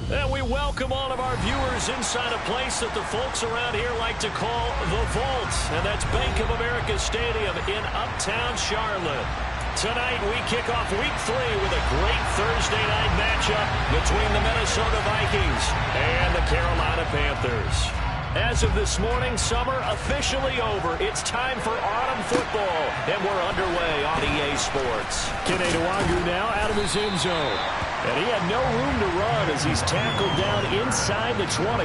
And we welcome all of our viewers inside a place that the folks around here like to call the Vault. And that's Bank of America Stadium in Uptown Charlotte. Tonight we kick off Week 3 with a great Thursday night matchup between the Minnesota Vikings and the Carolina Panthers. As of this morning, summer officially over. It's time for autumn football, and we're underway on EA Sports. Kene Nwangwu now out of his end zone. And he had no room to run as he's tackled down inside the 20.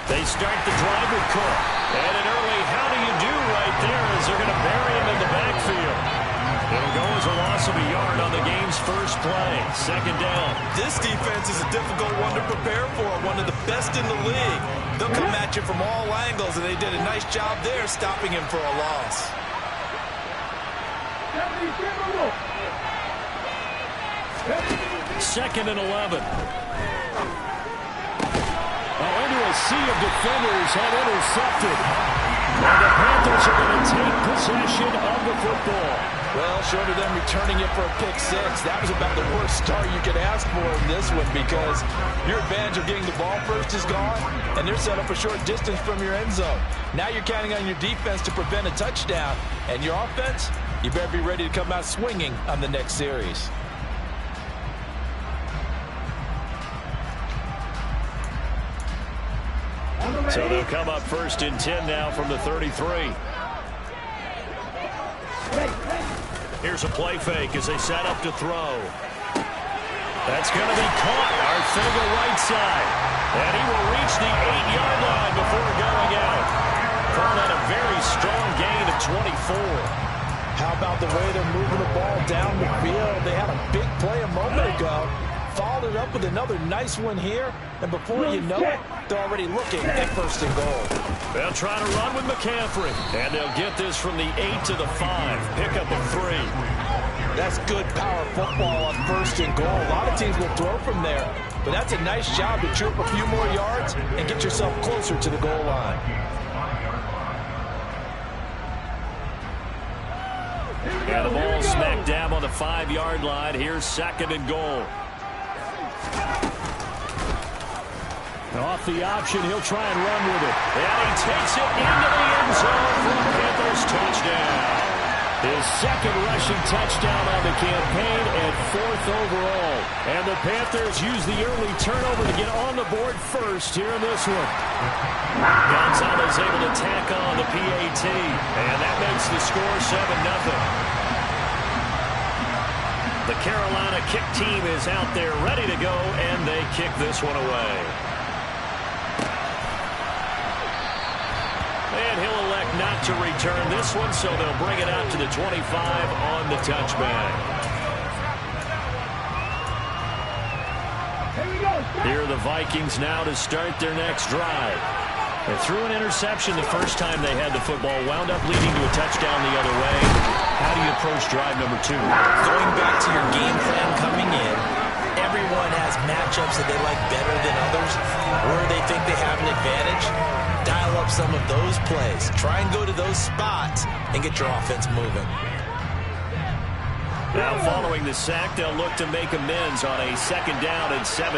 They start the drive with Cook. And an early how do you do right there as they're going to bury him in the backfield. It'll go as a loss of a yard on the game's first play. Second down. This defense is a difficult one to prepare for, one of the best in the league. They'll come at you from all angles, and they did a nice job there stopping him for a loss. Second and 11. Into a sea of defenders have intercepted. And the Panthers are going to take possession of the football. Well, short of them returning it for a pick six, that was about the worst start you could ask for in this one because your advantage of getting the ball first is gone, and they're set up a short distance from your end zone. Now you're counting on your defense to prevent a touchdown, and your offense, you better be ready to come out swinging on the next series. So they'll come up first and 10 now from the 33. Here's a play fake as they set up to throw. That's going to be caught. Arcega right side. And he will reach the 8-yard line before going out. Calling that a very strong gain of 24. How about the way they're moving the ball down the field? They had a big play a moment ago. Followed it up with another nice one here. And before you know it, they're already looking at first and goal. They'll try to run with McCaffrey. And they'll get this from the 8 to the 5. Pick up a 3. That's good power football on first and goal. A lot of teams will throw from there. But that's a nice job to chew up a few more yards and get yourself closer to the goal line. And the ball smacked down on the 5-yard line. Here's second and goal. Off the option, he'll try and run with it. And he takes it into the end zone for the Panthers touchdown. His second rushing touchdown on the campaign and 4th overall. And the Panthers use the early turnover to get on the board first here in this one. Gonzalez able to tack on the PAT. And that makes the score 7-0. The Carolina kick team is out there ready to go, and they kick this one away. And he'll elect not to return this one, so they'll bring it out to the 25 on the touchback. Here are the Vikings now to start their next drive. They threw an interception the first time they had the football, wound up leading to a touchdown the other way. How do you approach drive number 2? Going back to your game plan coming in, everyone has matchups that they like better than others, where they think they have an advantage. Dial up some of those plays. Try and go to those spots and get your offense moving. Now following the sack, they'll look to make amends on a second down and 17.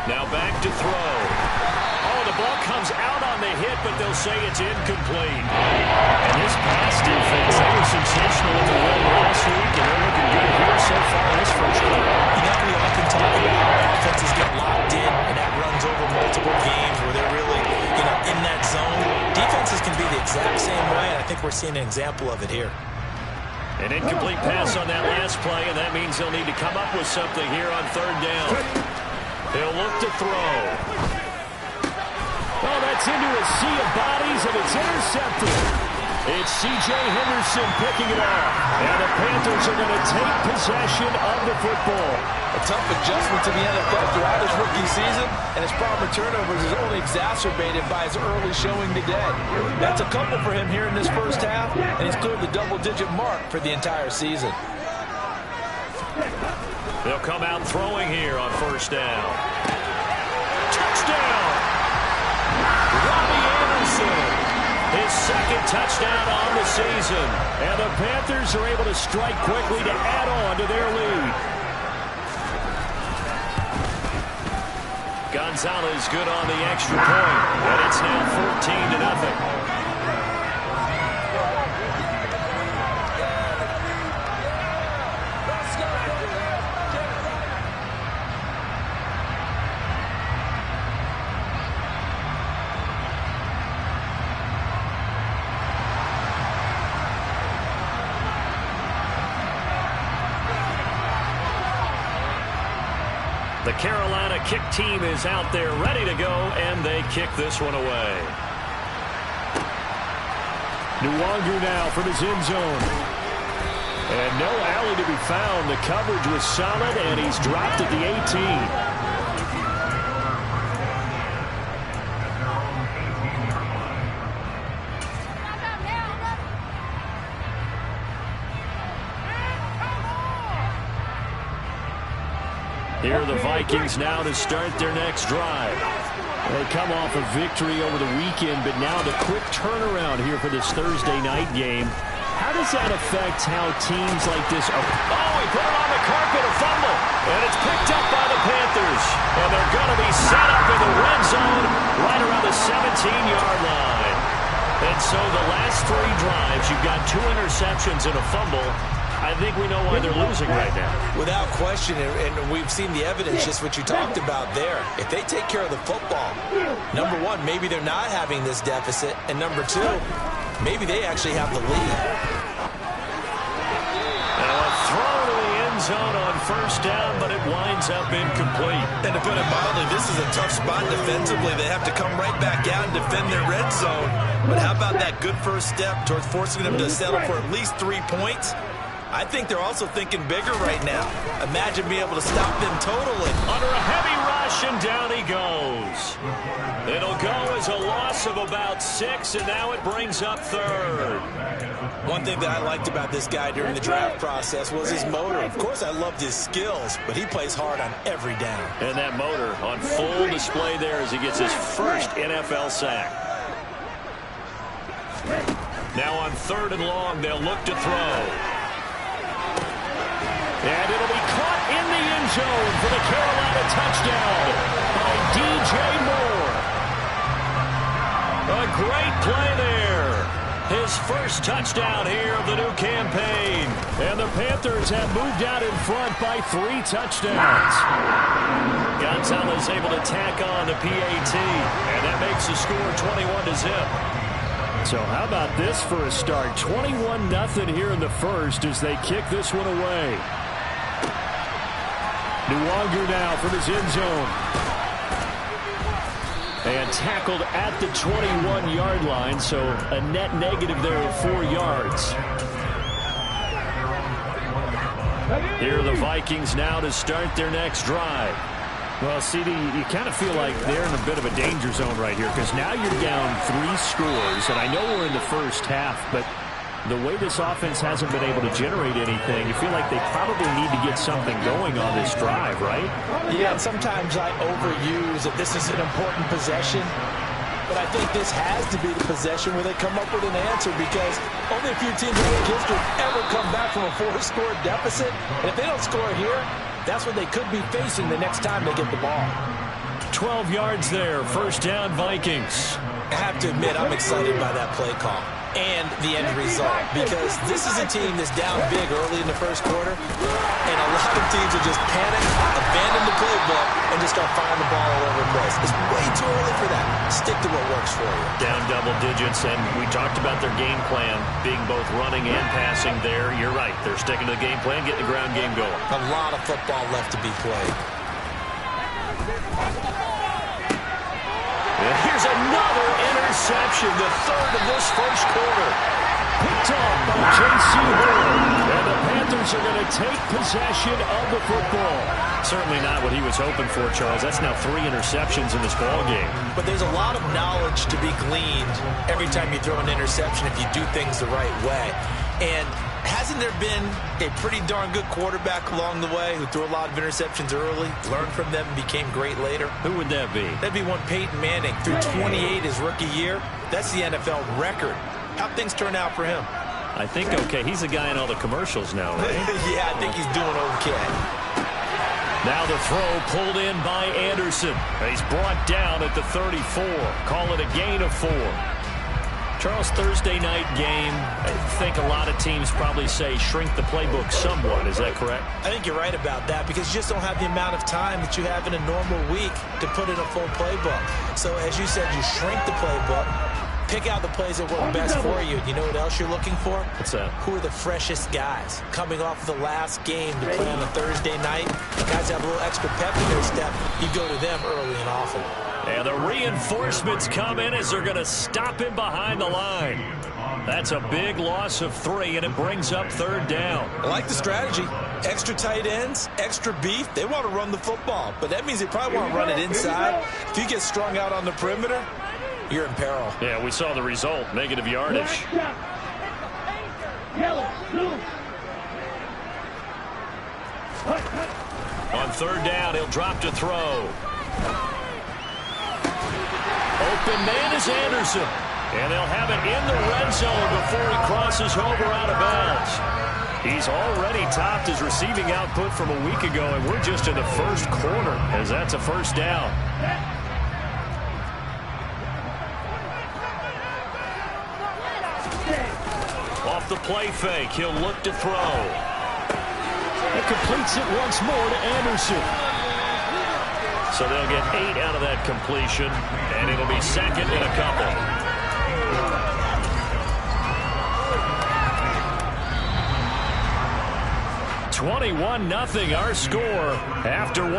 Now back to throw. Oh, the ball comes out on the hit, but they'll say it's incomplete. And this pass defense, they were sensational in the win last week, and they're looking good here so far this first quarter. You know, we often talk about how offenses get locked in, and that runs over multiple games where they're really, in that zone. Defenses can be the exact same way, and I think we're seeing an example of it here. An incomplete pass on that last play, and that means they'll need to come up with something here on third down. They'll look to throw. Oh, that's into a sea of bodies, and it's intercepted. It's C.J. Henderson picking it off. And the Panthers are going to take possession of the football. A tough adjustment to the NFL throughout his rookie season. and his problem with turnovers is only exacerbated by his early showing today. That's a couple for him here in this first half, and he's cleared the double-digit mark for the entire season. They'll come out throwing here on first down. Touchdown! Robbie Anderson, his second touchdown on the season. And the Panthers are able to strike quickly to add on to their lead. Gonzalez good on the extra point, and it's now 14-0. The Carolina kick team is out there ready to go, and they kick this one away. Nwangu now from his end zone. And no alley to be found. The coverage was solid, and he's dropped at the 18. Here are the Vikings now to start their next drive. They come off a victory over the weekend, but now the quick turnaround here for this Thursday night game. How does that affect how teams like this are? Oh, he put it on the carpet, a fumble, and it's picked up by the Panthers. And they're going to be set up in the red zone right around the 17-yard line. And so the last three drives, you've got 2 interceptions and a fumble. I think we know why they're losing right now. Without question, and we've seen the evidence, just what you talked about there. If they take care of the football, number one, maybe they're not having this deficit, and number two, maybe they actually have the lead. Now a throw to the end zone on first down, but it winds up incomplete. And to put it mildly, this is a tough spot defensively. They have to come right back out and defend their red zone. But how about that good first step towards forcing them to settle for at least 3 points? I think they're also thinking bigger right now. Imagine being able to stop them totally. Under a heavy rush, and down he goes. It'll go as a loss of about 6, and now it brings up third. One thing that I liked about this guy during the draft process was his motor. Of course, I loved his skills, but he plays hard on every down. And that motor on full display there as he gets his first NFL sack. Now on 3rd and long, they'll look to throw. And it'll be caught in the end zone for the Carolina touchdown by DJ Moore. A great play there. His first touchdown here of the new campaign. And the Panthers have moved out in front by 3 touchdowns. Gonzalez able to tack on the PAT. And that makes the score 21-0. So how about this for a start? 21-0 here in the first as they kick this one away. Nwangu now from his end zone. And tackled at the 21-yard line, so a net negative there of 4 yards. Here are the Vikings now to start their next drive. Well, CD, you kind of feel like they're in a bit of a danger zone right here because now you're down 3 scores, and I know we're in the first half, but the way this offense hasn't been able to generate anything, you feel like they probably need to get something going on this drive, right? Yeah, and sometimes I overuse that this is an important possession, but I think this has to be the possession where they come up with an answer because only a few teams in league history ever come back from a 4-score deficit. And if they don't score here, that's what they could be facing the next time they get the ball. 12 yards there, first down Vikings. I have to admit, I'm excited by that play call and the end result because this is a team that's down big early in the first quarter, and a lot of teams will just panic, abandon the playbook, and just start firing the ball all over the place. It's way too early for that. Stick to what works for you. Down double digits, and we talked about their game plan being both running and passing there. You're right. They're sticking to the game plan, getting the ground game going. A lot of football left to be played. Here's another interception, the 3rd of this first quarter. Picked off by J.C. Horn. And the Panthers are going to take possession of the football. Certainly not what he was hoping for, Charles. That's now 3 interceptions in this ball game. But there's a lot of knowledge to be gleaned every time you throw an interception if you do things the right way. And hasn't there been a pretty darn good quarterback along the way who threw a lot of interceptions early, learned from them, and became great later? Who would that be? That'd be one Peyton Manning. Threw 28 his rookie year. That's the NFL record. How'd things turn out for him? I think okay. He's the guy in all the commercials now, right? Yeah, I think he's doing okay. Now the throw pulled in by Anderson. He's brought down at the 34. Call it a gain of 4. Charles, Thursday night game, I think a lot of teams probably say shrink the playbook somewhat. Is that correct? I think you're right about that because you just don't have the amount of time that you have in a normal week to put in a full playbook. So as you said, you shrink the playbook, pick out the plays that work best for you. You know what else you're looking for? What's that? Who are the freshest guys coming off of the last game to play on a Thursday night? Guys have a little extra pep in their step. You go to them early and often. And the reinforcements come in as they're going to stop him behind the line. That's a big loss of 3, and it brings up 3rd down. I like the strategy. Extra tight ends, extra beef. They want to run the football, but that means they probably want to run it inside. If you get strung out on the perimeter, you're in peril. Yeah, we saw the result. Negative yardage. On 3rd down, he'll drop to throw. Open man is Anderson. And they'll have it in the red zone before he crosses over out of bounds. He's already topped his receiving output from a week ago, and we're just in the first quarter as that's a 1st down. Off the play fake, he'll look to throw. It completes it once more to Anderson. So they'll get 8 out of that completion, and it'll be 2nd and a couple. 21-0 our score after 1.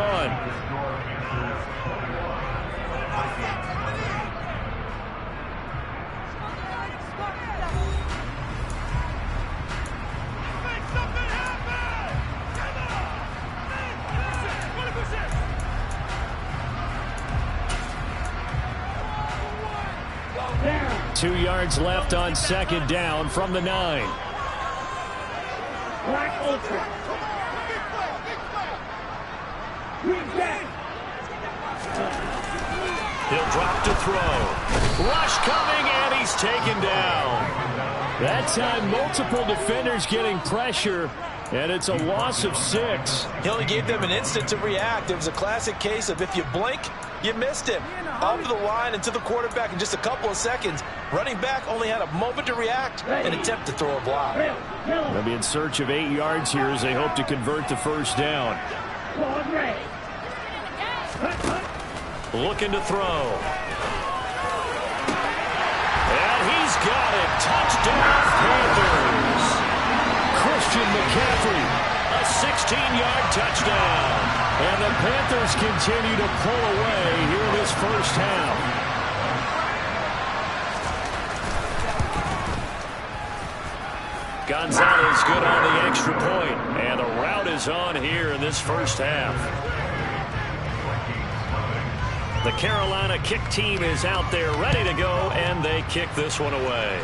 Down. 2 yards left on 2nd down from the 9. Black Ultra. He'll drop to throw. Rush coming, and he's taken down. That time, multiple defenders getting pressure, and it's a loss of 6. He only gave them an instant to react. It was a classic case of if you blink, you missed him. Off the line and to the quarterback in just a couple of seconds. Running back only had a moment to react and attempt to throw a block. They'll be in search of 8 yards here as they hope to convert the 1st down. Looking to throw. And he's got it. Touchdown, Panthers. Christian McCaffrey, a 16-yard touchdown. And the Panthers continue to pull away here in this 1st half. Gonzalez good on the extra point, and the route is on here in this 1st half. The Carolina kick team is out there ready to go, and they kick this one away.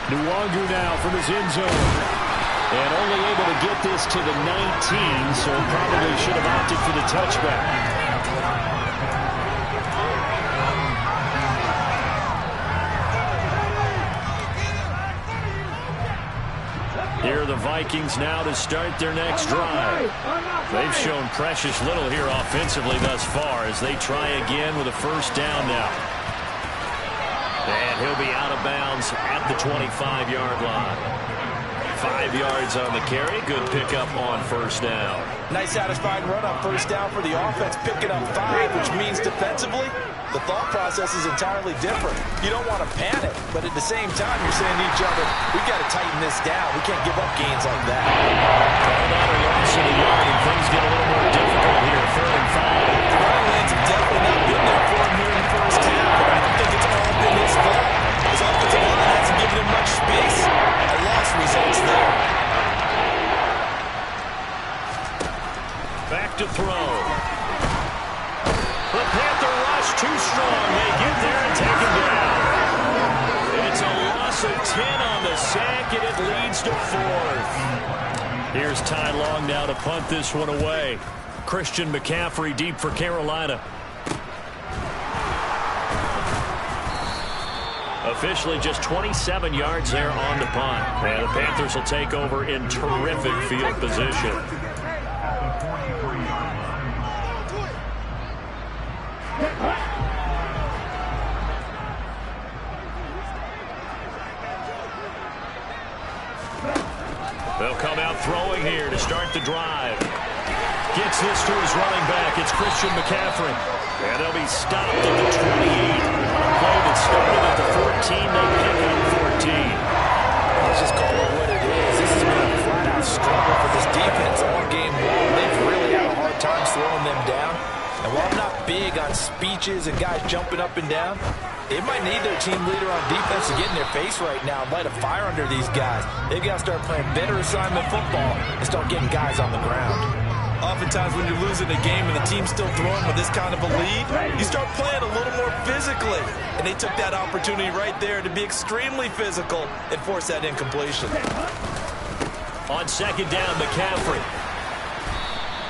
Nwangu now from his end zone. And only able to get this to the 19, so probably should have opted for the touchback. Here are the Vikings now to start their next drive. They've shown precious little here offensively thus far as they try again with a 1st down now. And he'll be out of bounds at the 25-yard line. 5 yards on the carry. Good pickup on 1st down. Nice satisfying run on 1st down for the offense. Picking up 5, which means defensively, the thought process is entirely different. You don't want to panic, but at the same time, you're saying to each other, we've got to tighten this down. We can't give up gains like that. Called out a loss of the yard, and things get a little more difficult here. 3rd and 5. The running lanes have definitely not been there for him here in the 1st half, but I don't think it's all been his fault. His offensive line hasn't given him much space. A lost throw. The Panther rush too strong. They get there and take him down. It's a loss of 10 on the sack, and it leads to 4th. Here's Ty Long now to punt this one away. Christian McCaffrey deep for Carolina. Officially just 27 yards there on the punt. And the Panthers will take over in terrific field position. They'll come out throwing here to start the drive. Gets this to his running back. It's Christian McCaffrey. And they'll be stopped at the 28. On a play that started at the 14, they pick up 14. Let's just call it what it is. This has been a flat-out struggle for this defense all game long. They've really had a hard time slowing them down. And while I'm not big on speeches and guys jumping up and down, they might need their team leader on defense to get in their face right now and light a fire under these guys. They've got to start playing better assignment football and start getting guys on the ground. Oftentimes when you're losing a game and the team's still throwing with this kind of a lead, you start playing a little more physically. And they took that opportunity right there to be extremely physical and force that incompletion. On second down, McCaffrey.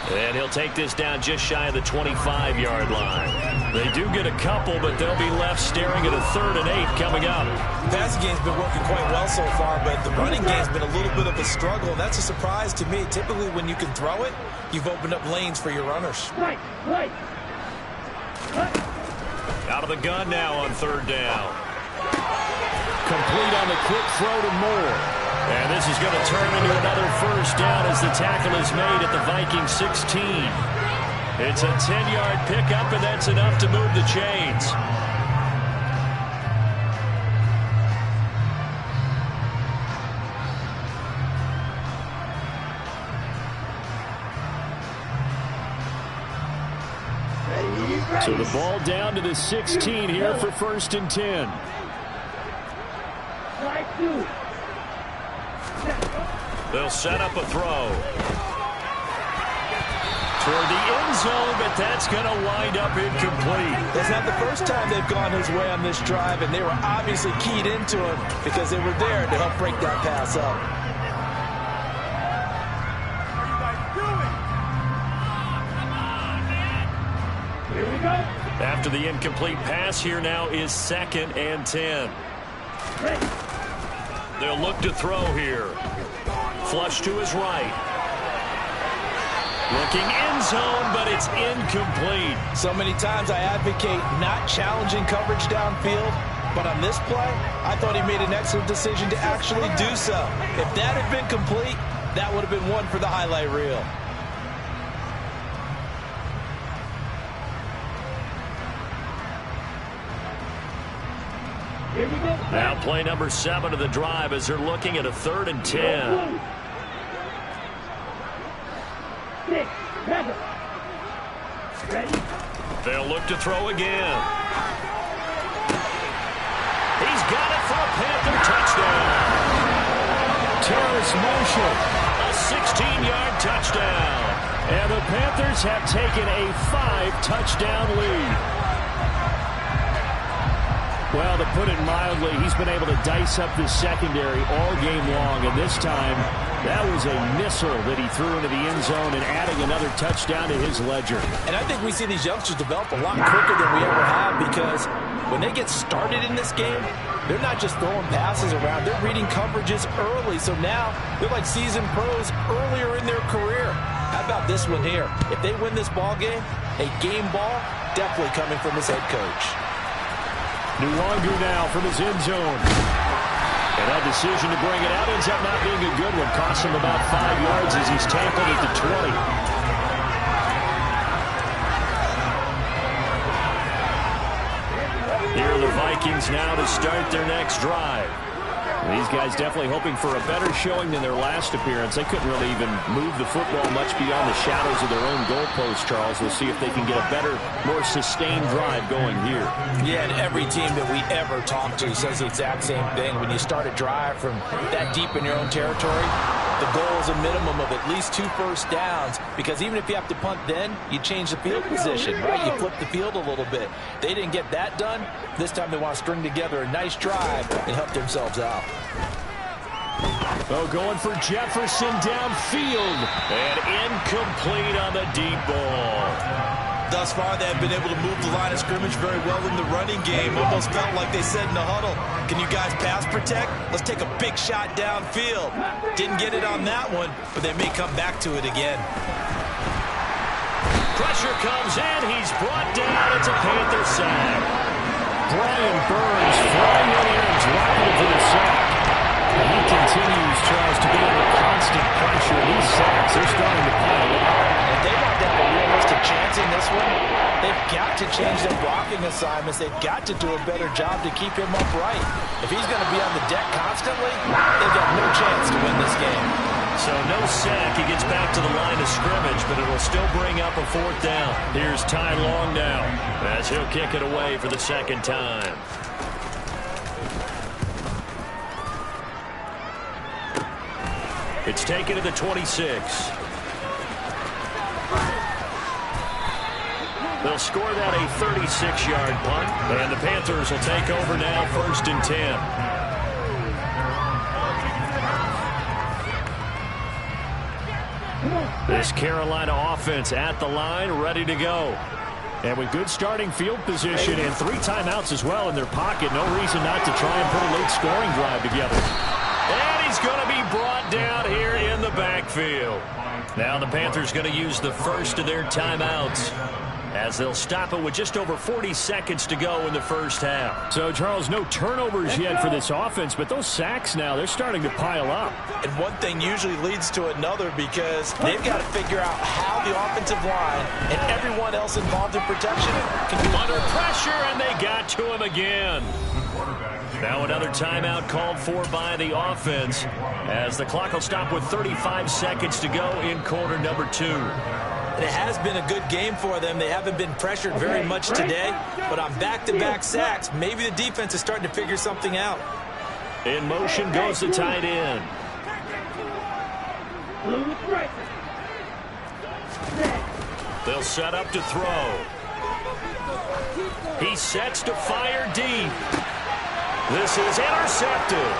And he'll take this down just shy of the 25-yard line. They do get a couple, but they'll be left staring at a 3rd and 8 coming up. The passing game's been working quite well so far, but the running game's been a little bit of a struggle, and that's a surprise to me. Typically, when you can throw it, you've opened up lanes for your runners. Out of the gun now on 3rd down. Complete on the quick throw to Moore. And this is going to turn into another 1st down as the tackle is made at the Vikings 16. It's a 10-yard pickup, and that's enough to move the chains. So the ball down to the 16 here for 1st and 10. They'll set up a throw. Toward the end zone, but that's going to wind up incomplete. That's not the first time they've gone his way on this drive, and they were obviously keyed into him because they were there to help break that pass up. Here we go. After the incomplete pass, here now is 2nd and 10. They'll look to throw here. Flush to his right. Looking end zone, but it's incomplete. So many times I advocate not challenging coverage downfield, but on this play, I thought he made an excellent decision to actually do so. If that had been complete, that would have been one for the highlight reel. Now play number 7 of the drive as they're looking at a 3rd and 10. They'll look to throw again. He's got it for a Panther touchdown. Terrace Marshall, a 16-yard touchdown. And the Panthers have taken a 5-touchdown lead. Well, to put it mildly, he's been able to dice up this secondary all game long, and this time that was a missile that he threw into the end zone and adding another touchdown to his ledger. And I think we see these youngsters develop a lot quicker than we ever have because when they get started in this game, they're not just throwing passes around, they're reading coverages early. So now they're like seasoned pros earlier in their career. How about this one here? If they win this ball game, a game ball definitely coming from his head coach. Nwangu now from his end zone. And that decision to bring it out ends up not being a good one. Costs him about 5 yards as he's tackled at the 20. Here are the Vikings now to start their next drive. These guys definitely hoping for a better showing than their last appearance. They couldn't really even move the football much beyond the shadows of their own goalpost, Charles. We'll see if they can get a better, more sustained drive going here. Yeah, and every team that we ever talk to says the exact same thing. When you start a drive from that deep in your own territory, the the goal is a minimum of at least 2 first downs, because even if you have to punt then, you change the field position, right? You flip the field a little bit. They didn't get that done. This time they want to string together a nice drive and help themselves out. Oh, going for Jefferson downfield. And incomplete on the deep ball. Thus far, they have been able to move the line of scrimmage very well in the running game. Almost felt like they said in the huddle, can you guys pass protect? Let's take a big shot downfield. Didn't get it on that one, but they may come back to it again. Pressure comes in. He's brought down. It's a Panther sack. Brian Burns flying in here and dropping it for the sack. And he continues, tries to be under constant pressure. These sacks, they're starting to pile up. If they want to have a realistic chance in this one, they've got to change their blocking assignments. They've got to do a better job to keep him upright. If he's going to be on the deck constantly, they've got no chance to win this game. So no sack. He gets back to the line of scrimmage, but it'll still bring up a 4th down. Here's Ty Long now as he'll kick it away for the 2nd time. It's taken to the 26. They'll score that a 36-yard punt, and the Panthers will take over now, 1st and 10. This Carolina offense at the line, ready to go. And with good starting field position and 3 timeouts as well in their pocket, no reason not to try and put a late scoring drive together. And he's going to be brought down here in the backfield. Now the Panthers going to use the first of their timeouts, as they'll stop it with just over 40 seconds to go in the first half. So, Charles, no turnovers yet for this offense, but those sacks now, they're starting to pile up. And one thing usually leads to another, because they've got to figure out how the offensive line and everyone else involved in protection can be under pressure, and they got to him again. Now another timeout called for by the offense, as the clock will stop with 35 seconds to go in quarter number 2. It has been a good game for them. They haven't been pressured very much today, but on back-to-back sacks, maybe the defense is starting to figure something out. In motion goes the tight end. They'll set up to throw. He sets to fire deep. This is intercepted.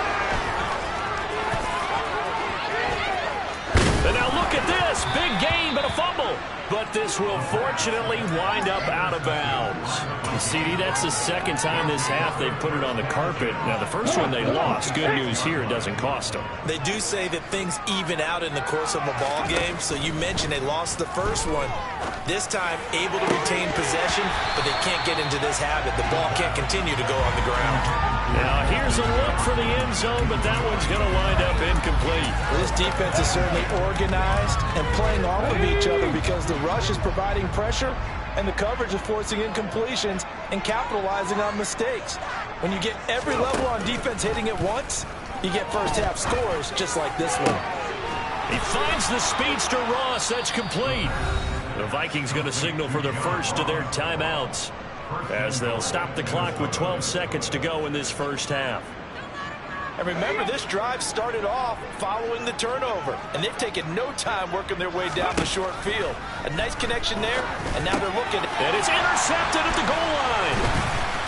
And now look at this. Big gain, but a fumble. But this will fortunately wind up out of bounds. CD, that's the 2nd time this half they've put it on the carpet. Now, the first one they lost. Good news here, it doesn't cost them. They do say that things even out in the course of a ball game. So you mentioned they lost the first one. This time, able to retain possession, but they can't get into this habit. The ball can't continue to go on the ground. Now, here's a look for the end zone, but that one's going to wind up incomplete. Well, this defense is certainly organized and playing off of each other, because the rush is providing pressure and the coverage is forcing incompletions and capitalizing on mistakes. When you get every level on defense hitting at once, you get first-half scores just like this one. He finds the speedster Ross. That's complete. The Vikings going to signal for the first of their timeouts, as they'll stop the clock with 12 seconds to go in this first half. And remember, this drive started off following the turnover, and they've taken no time working their way down the short field. A nice connection there, and now they're looking. And it's intercepted at the goal line.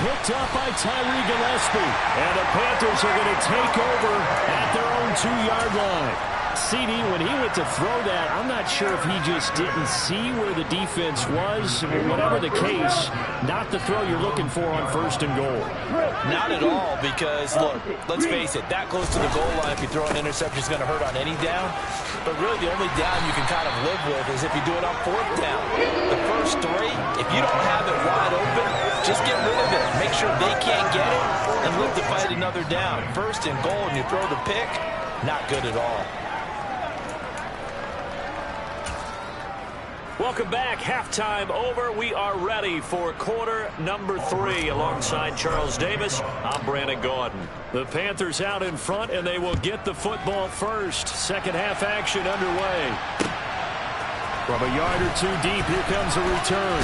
Picked up by Tyree Gillespie. And the Panthers are going to take over at their own 2-yard line. CD, when he went to throw that, I'm not sure if he just didn't see where the defense was. Whatever the case, not the throw you're looking for on 1st and goal. Not at all, because, look, let's face it, that close to the goal line, if you throw an interception, is going to hurt on any down. But really, the only down you can kind of live with is if you do it on 4th down. The first 3, if you don't have it wide open, just get rid of it. Make sure they can't get it and live to fight another down. 1st and goal, and you throw the pick, not good at all. Welcome back. Halftime over. We are ready for quarter number 3. Alongside Charles Davis, I'm Brandon Gaudin. The Panthers out in front, and they will get the football first. Second half action underway. From a yard or 2 deep, here comes a return.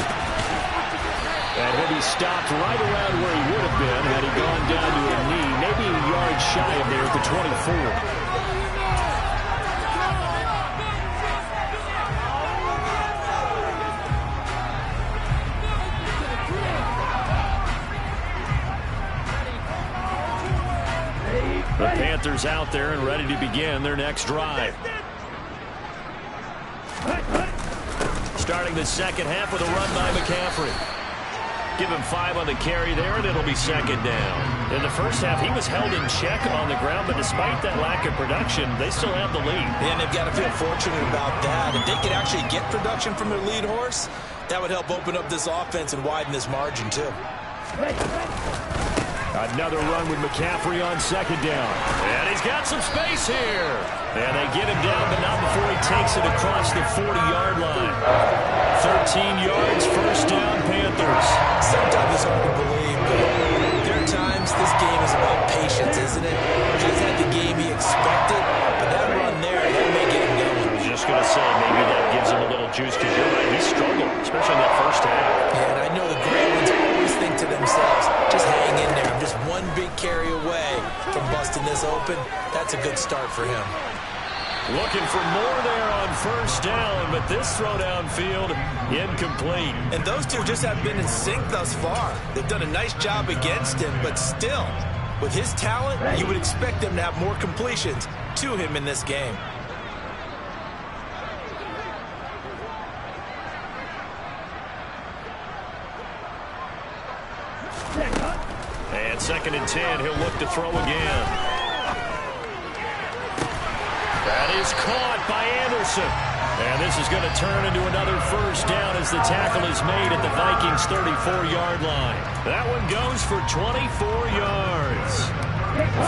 And he'll be stopped right around where he would have been had he gone down to a knee, maybe a yard shy of there at the 24. The Panthers out there and ready to begin their next drive. Starting the second half with a run by McCaffrey. Give him 5 on the carry there, and it'll be second down. In the first half, he was held in check on the ground, but despite that lack of production, they still have the lead. And they've got to feel fortunate about that. If they could actually get production from their lead horse, that would help open up this offense and widen this margin, too. Another run with McCaffrey on second down. And he's got some space here. And they get him down, but not before he takes it across the 40-yard line. 13 yards, first down, Panthers. Sometimes it's hard to believe, but there are times this game is about patience, isn't it? He's had the game he expected, but that run there, that may get him going. I was just going to say, maybe that gives him a little juice, because you're right, he struggled, especially in that first half. Yeah, and I know the great ones always think to themselves, just hang in there. I'm just one big carry away from busting this open. That's a good start for him. Looking for more there on first down, but this throw downfield incomplete. And those two just have been in sync thus far. They've done a nice job against him, but still, with his talent, you would expect them to have more completions to him in this game. And second and 10, he'll look to throw again. That is caught by Anderson. And this is going to turn into another first down as the tackle is made at the Vikings' 34-yard line. That one goes for 24 yards.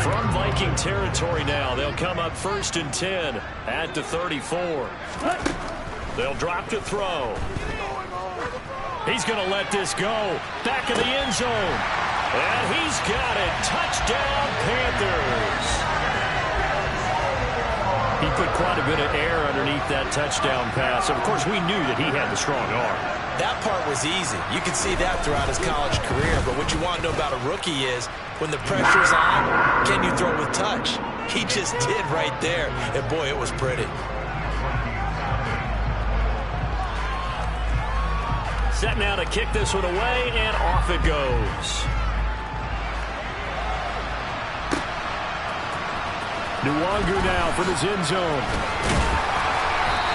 From Viking territory now, they'll come up first and 10 at the 34. They'll drop to throw. He's going to let this go. Back in the end zone. And he's got it. Touchdown, Panthers. He put quite a bit of air underneath that touchdown pass. Of course, we knew that he had the strong arm. That part was easy. You could see that throughout his college career. But what you want to know about a rookie is when the pressure's on, can you throw with touch? He just did right there. And, boy, it was pretty. Set now to kick this one away, and off it goes. Nwangu now from his end zone.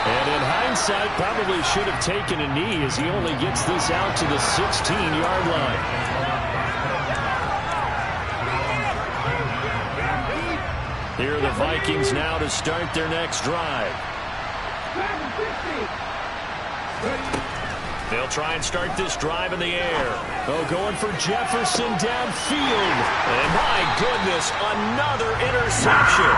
And in hindsight, probably should have taken a knee as he only gets this out to the 16-yard line. Here are the Vikings now to start their next drive. They'll try and start this drive in the air. Oh, going for Jefferson downfield. And my goodness, another interception.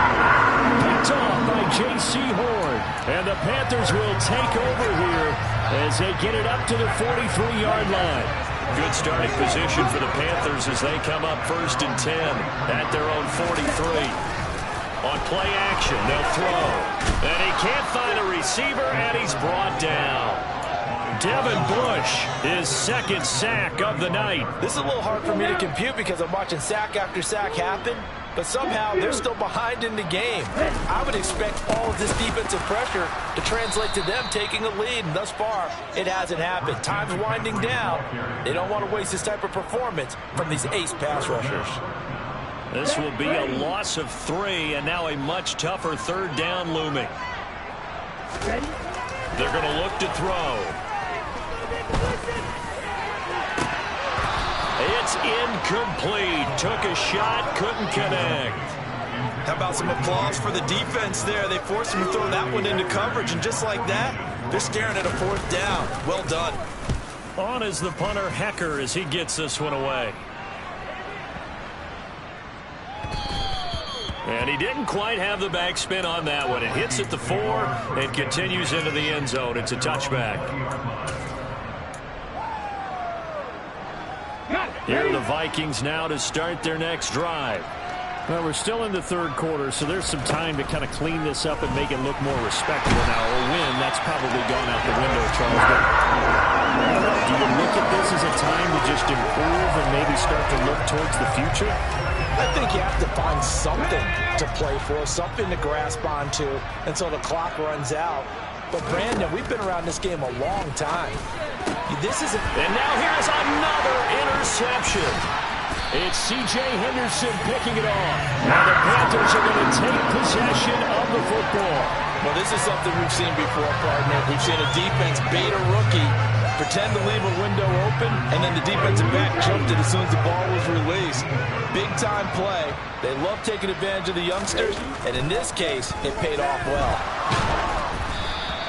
Picked off by J.C. Horn. And the Panthers will take over here as they get it up to the 43-yard line. Good starting position for the Panthers as they come up first and 10 at their own 43. On play action, they'll throw. And he can't find a receiver, and he's brought down. Devin Bush, his second sack of the night. This is a little hard for me to compute because I'm watching sack after sack happen, but somehow they're still behind in the game. I would expect all of this defensive pressure to translate to them taking a lead, and thus far, it hasn't happened. Time's winding down. They don't want to waste this type of performance from these ace pass rushers. This will be a loss of 3, and now a much tougher third down looming. They're going to look to throw. It's incomplete. Took a shot, couldn't connect. How about some applause for the defense there? They forced him to throw that one into coverage, and just like that, they're staring at a fourth down. Well done. On is the punter, Hecker, as he gets this one away. And he didn't quite have the backspin on that one. It hits at the 4 and continues into the end zone. It's a touchback. Here are the Vikings now to start their next drive. Well, we're still in the third quarter, so there's some time to kind of clean this up and make it look more respectable now. A win, that's probably gone out the window, Charles. But do you look at this as a time to just improve and maybe start to look towards the future? I think you have to find something to play for, something to grasp onto until the clock runs out. But, Brandon, we've been around this game a long time. This isn't... And now here's another interception. It's C.J. Henderson picking it off. Now the Panthers are going to take possession of the football. Well, this is something we've seen before, partner. We've seen a defense bait a rookie, pretend to leave a window open, and then the defensive back jumped it as soon as the ball was released. Big-time play. They love taking advantage of the youngsters, and in this case, it paid off well.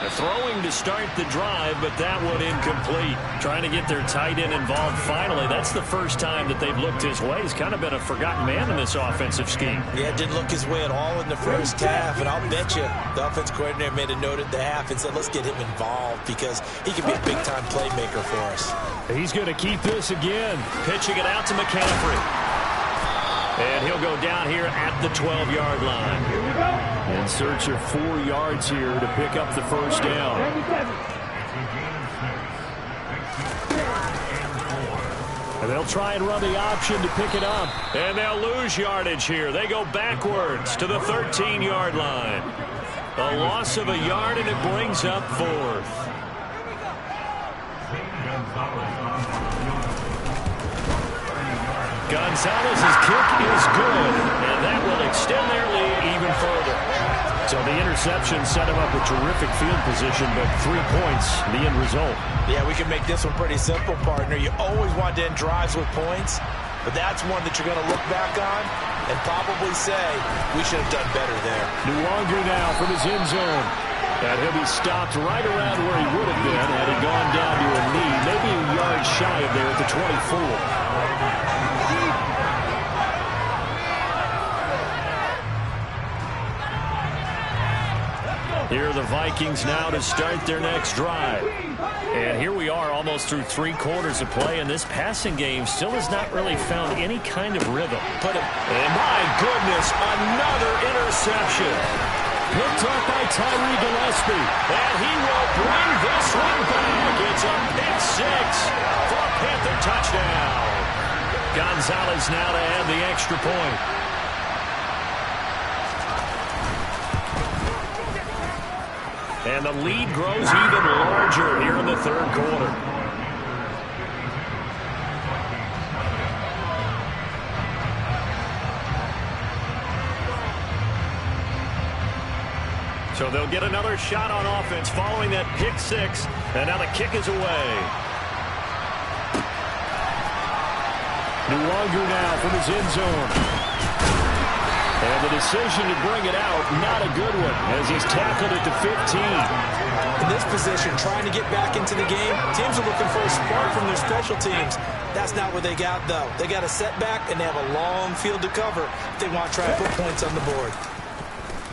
Throwing to start the drive, but that one incomplete. Trying to get their tight end involved finally. That's the first time that they've looked his way. He's kind of been a forgotten man in this offensive scheme. Yeah, it didn't look his way at all in the first half, and I'll bet you the offense coordinator made a note at the half and said, let's get him involved because he can be a big-time playmaker for us. He's going to keep this again. Pitching it out to McCaffrey. And he'll go down here at the 12-yard line. In search of 4 yards here to pick up the first down. And they'll try and run the option to pick it up. And they'll lose yardage here. They go backwards to the 13-yard line. A loss of a yard, and it brings up 4th. Gonzalez's kick is good, and that will extend their lead even further. So the interception set him up with terrific field position, but 3 points, the end result. Yeah, we can make this one pretty simple, partner. You always want to end drives with points, but that's one that you're going to look back on and probably say, we should have done better there. No longer now from his end zone. And he'll be stopped right around where he would have been had he gone down to a knee, maybe a yard shy of there at the 24. Here are the Vikings now to start their next drive. And here we are almost through 3 quarters of play, and this passing game still has not really found any kind of rhythm. And my goodness, another interception. Picked up by Tyree Gillespie. And he will bring this one back. It's a pick 6 for a Panther touchdown. Gonzalez now to add the extra point. And the lead grows even larger here in the 3rd quarter. So they'll get another shot on offense following that pick 6. And now the kick is away. No longer now from his end zone. And the decision to bring it out, not a good one, as he's tackled at the 15. In this position, trying to get back into the game, teams are looking for a spark from their special teams. That's not what they got, though. They got a setback, and they have a long field to cover if they want to try and put points on the board.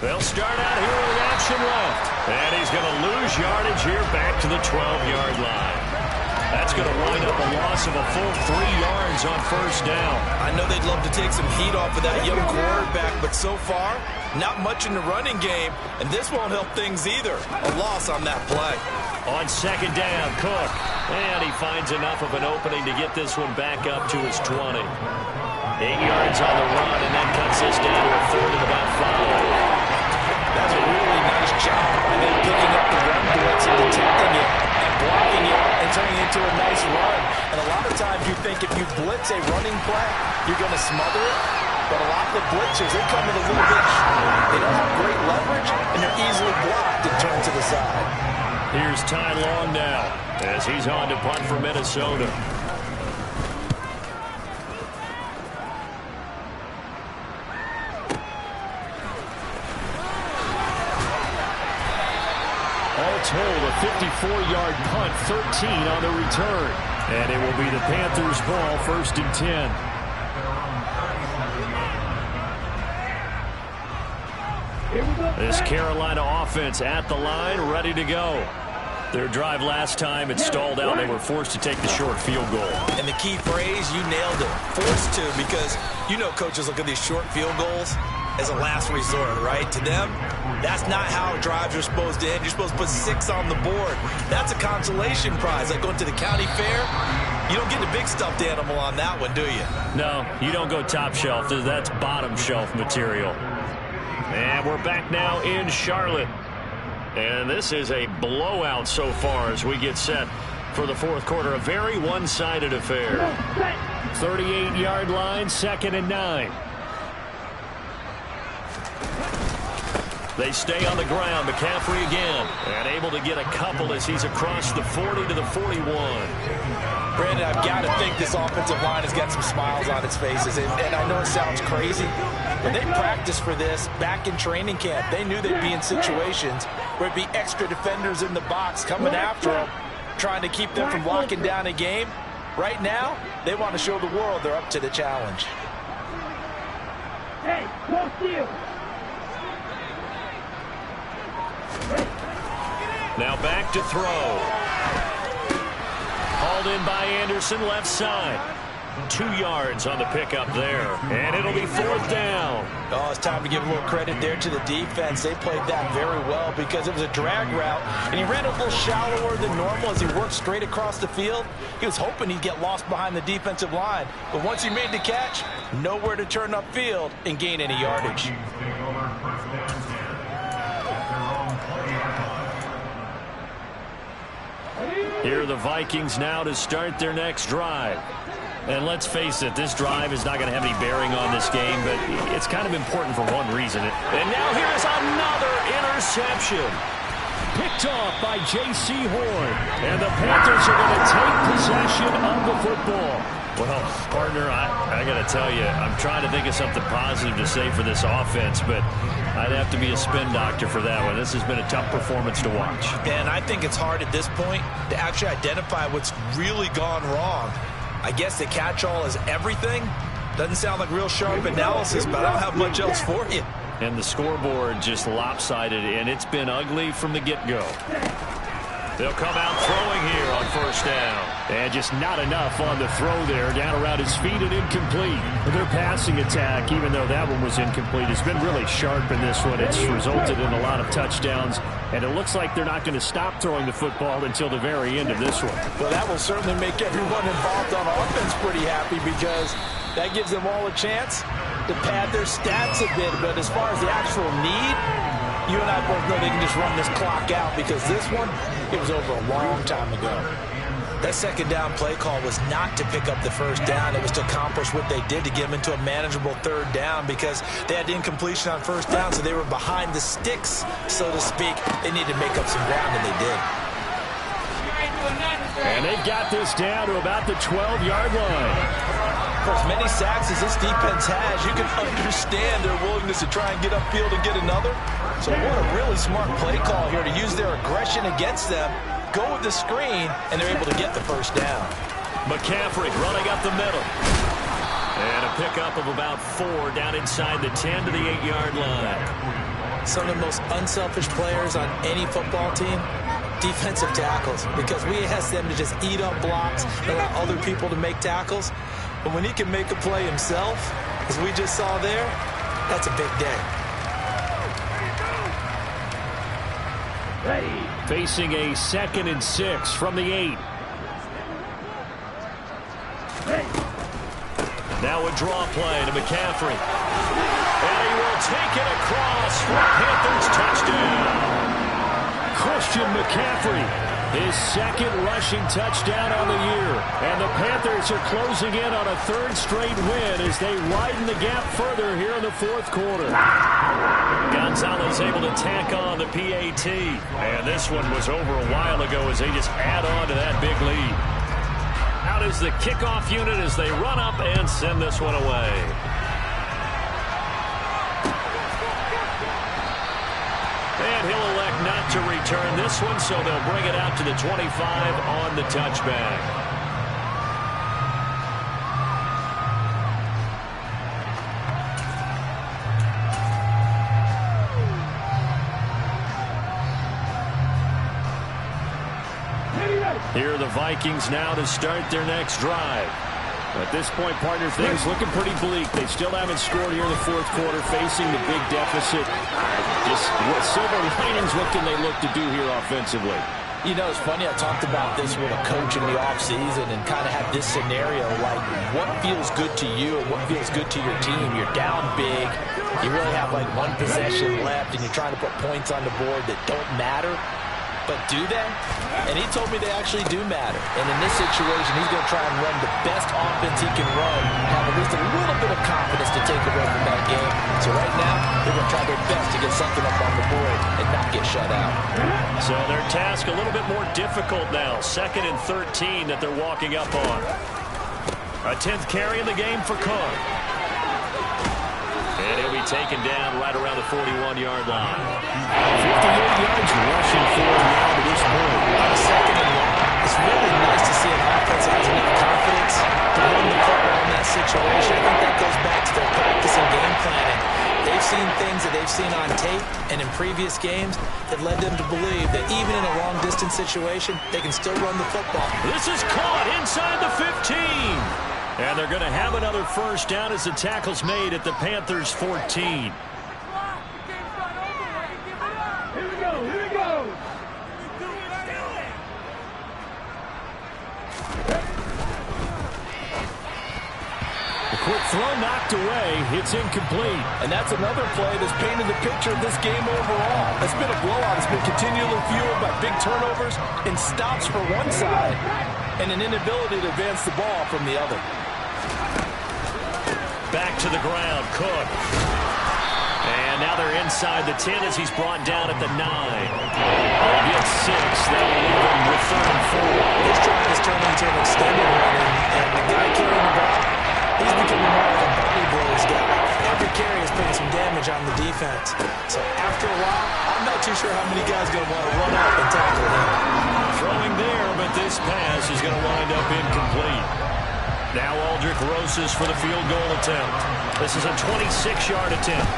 They'll start out here with an option left. And he's going to lose yardage here back to the 12-yard line. That's going to wind up a loss of a full 3 yards on first down. I know they'd love to take some heat off of that young quarterback, but so far, not much in the running game, and this won't help things either. A loss on that play. On second down, Cook. And he finds enough of an opening to get this one back up to his 20. 8 yards on the run, and then cuts this down to a 3rd and about 5. That's a really nice job by them picking up the run blitz and detecting it and blocking it and turning it into a nice run. And a lot of times you think if you blitz a running play, you're going to smother it. But a lot of the blitzers, they come in a little bit short. They don't have great leverage, and they're easily blocked and turned to the side. Here's Ty Long now as he's on to punt for Minnesota. All told, a 54-yard punt, 13 on the return. And it will be the Panthers' ball, 1st and 10. This Carolina offense at the line, ready to go. Their drive last time, it stalled out. They were forced to take the short field goal. And the key phrase, you nailed it. Forced to, because you know coaches look at these short field goals as a last resort, right? To them, that's not how drives are supposed to end. You're supposed to put 6 on the board. That's a consolation prize. Like going to the county fair, you don't get the big stuffed animal on that one, do you? No, you don't go top shelf. That's bottom shelf material. And we're back now in Charlotte. And this is a blowout so far as we get set for the fourth quarter. A very one-sided affair. 38-yard line, 2nd and 9. They stay on the ground. McCaffrey again. And able to get a couple as he's across the 40 to the 41. Brandon, I've got to think this offensive line has got some smiles on its faces. And I know it sounds crazy, but they practiced for this back in training camp. They knew they'd be in situations where it'd be extra defenders in the box coming after them, trying to keep them from locking down a game. Right now, they want to show the world they're up to the challenge. Hey, close to you. Now back to throw. Hauled in by Anderson, left side. 2 yards on the pickup there. And it'll be 4th down. Oh, it's time to give a little credit there to the defense. They played that very well because it was a drag route, and he ran a little shallower than normal as he worked straight across the field. He was hoping he'd get lost behind the defensive line, but once he made the catch, nowhere to turn upfield and gain any yardage. Here are the Vikings now to start their next drive. And let's face it, this drive is not going to have any bearing on this game, but it's kind of important for one reason. And now here's another interception. Picked off by J.C. Horn. And the Panthers are going to take possession of the football. Well, partner, I got to tell you, I'm trying to think of something positive to say for this offense, but I'd have to be a spin doctor for that one. This has been a tough performance to watch. And I think it's hard at this point to actually identify what's really gone wrong. I guess the catch-all is everything. Doesn't sound like real sharp analysis, but I don't have much else for you. And the scoreboard just lopsided, and it's been ugly from the get-go. They'll come out throwing here on 1st down. And just not enough on the throw there. Down around his feet and incomplete. Their passing attack, even though that one was incomplete, has been really sharp in this one. It's resulted in a lot of touchdowns. And it looks like they're not going to stop throwing the football until the very end of this one. Well, that will certainly make everyone involved on offense pretty happy because that gives them all a chance to pad their stats a bit. But as far as the actual need, you and I both know they can just run this clock out because this one, it was over a long time ago. That 2nd down play call was not to pick up the 1st down. It was to accomplish what they did to get them into a manageable 3rd down because they had incompletion on 1st down, so they were behind the sticks, so to speak. They needed to make up some ground, and they did. And they've got this down to about the 12-yard line. For as many sacks as this defense has, you can understand their willingness to try and get upfield and get another. So what a really smart play call here to use their aggression against them, go with the screen, and they're able to get the 1st down. McCaffrey running up the middle. And a pickup of about 4 down inside the 10 to the 8-yard line. Some of the most unselfish players on any football team, defensive tackles, because we ask them to just eat up blocks and allow other people to make tackles. But when he can make a play himself, as we just saw there, that's a big day. Ready. Facing a 2nd and 6 from the 8. Ready. Now a draw play to McCaffrey. And he will take it across for Panthers touchdown. Christian McCaffrey, his 2nd rushing touchdown on the year. And the Panthers are closing in on a 3rd straight win as they widen the gap further here in the 4th quarter. Gonzalez able to tack on the PAT. And this one was over a while ago as they just add on to that big lead. Out is the kickoff unit as they run up and send this one away. And he'll elect not to return this one, so they'll bring it out to the 25 on the touchback. Here are the Vikings now to start their next drive. At this point, partner, things looking pretty bleak. They still haven't scored here in the 4th quarter, facing the big deficit. Just what silver linings, what can they look to do here offensively? You know, it's funny, I talked about this with a coach in the offseason and kind of had this scenario, like what feels good to you and what feels good to your team. You're down big. You really have like 1 possession left, and you're trying to put points on the board that don't matter. But do they? And he told me they actually do matter. And in this situation, he's going to try and run the best offense he can run, have at least a little bit of confidence to take away from that game. So right now, they're going to try their best to get something up on the board and not get shut out. So their task a little bit more difficult now. 2nd and 13 that they're walking up on. A 10th carry in the game for Cook. And he'll be taken down right around the 41-yard line. 58 yards rushing for him now to this point. On a 2nd and 1, it's really nice to see an offense that has enough confidence to run the football in that situation. I think that goes back to their practice and game planning. They've seen things that they've seen on tape and in previous games that led them to believe that even in a long-distance situation, they can still run the football. This is caught inside the 15. And they're going to have another first down as the tackle's made at the Panthers' 14. Here we go, here we go. The quick throw knocked away. It's incomplete. And that's another play that's painted the picture of this game overall. It's been a blowout. It's been continually fueled by big turnovers and stops for one side and an inability to advance the ball from the other. Back to the ground, Cook. And now they're inside the 10 as he's brought down at the 9. They'll get 6. That'll leave them with 3rd and 4. This drive is turning into an extended run, and the guy carrying the ball, he's becoming more of a body blows guy. Every carry is putting some damage on the defense. So after a while, I'm not too sure how many guys are going to want to run up and tackle him. Throwing there, but this pass is going to wind up incomplete. Now Aldrich Rosas for the field goal attempt. This is a 26-yard attempt.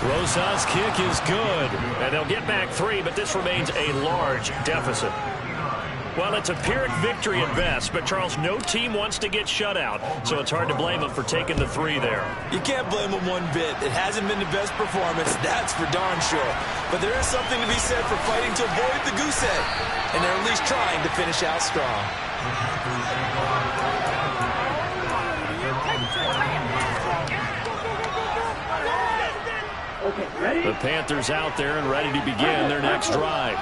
Rosas' kick is good, and they'll get back 3, but this remains a large deficit. Well, it's a Pyrrhic victory at best, but Charles, no team wants to get shut out, so it's hard to blame them for taking the 3 there. You can't blame them one bit. It hasn't been the best performance, that's for darn sure. But there is something to be said for fighting to avoid the goose egg, and they're at least trying to finish out strong. The Panthers out there and ready to begin their next drive.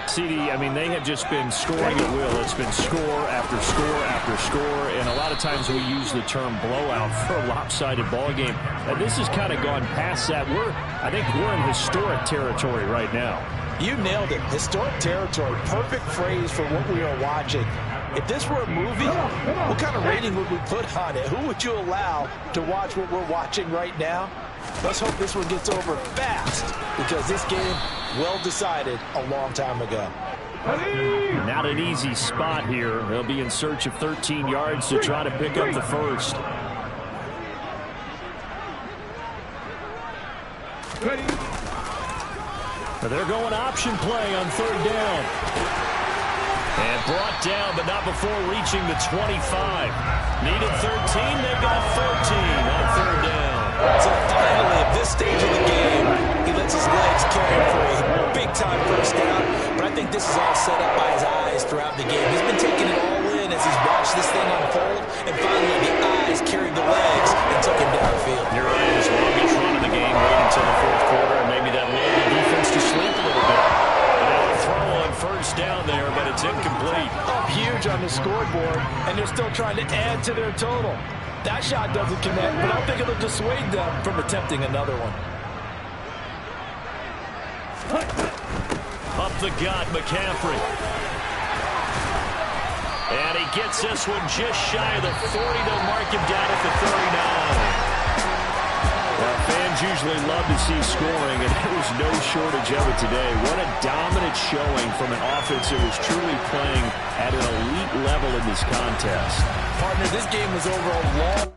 CD, I mean, they have just been scoring at will. It's been score after score after score, and a lot of times we use the term blowout for a lopsided ball game. And this has kind of gone past that. I think we're in historic territory right now. You nailed it. Historic territory. Perfect phrase for what we are watching. If this were a movie, what kind of rating would we put on it? Who would you allow to watch what we're watching right now? Let's hope this one gets over fast, because this game, well decided a long time ago. Not an easy spot here. They'll be in search of 13 yards to try to pick up the first. They're going option play on 3rd down. And brought down, but not before reaching the 25. Needed 13, they got 14 on 3rd down. So finally, at this stage of the game, he lets his legs carry him for a big-time first down. But I think this is all set up by his eyes throughout the game. He's been taking it all in as he's watched this thing unfold. And finally, the eyes carried the legs and took him downfield. You're right, his longest run of the game waiting until the 4th quarter, and maybe that led the defense to sleep a little bit. Now a throw on 1st down there, but it's incomplete. Up huge on the scoreboard, and they're still trying to add to their total. That shot doesn't connect, but I think it'll dissuade them from attempting another one. Up the gut, McCaffrey. And he gets this one just shy of the 40. They'll mark him down at the 39. Well, fans usually love to see scoring, and there was no shortage of it today. What a dominant showing from an offense that was truly playing at an elite level in this contest. Partner, this game was over a long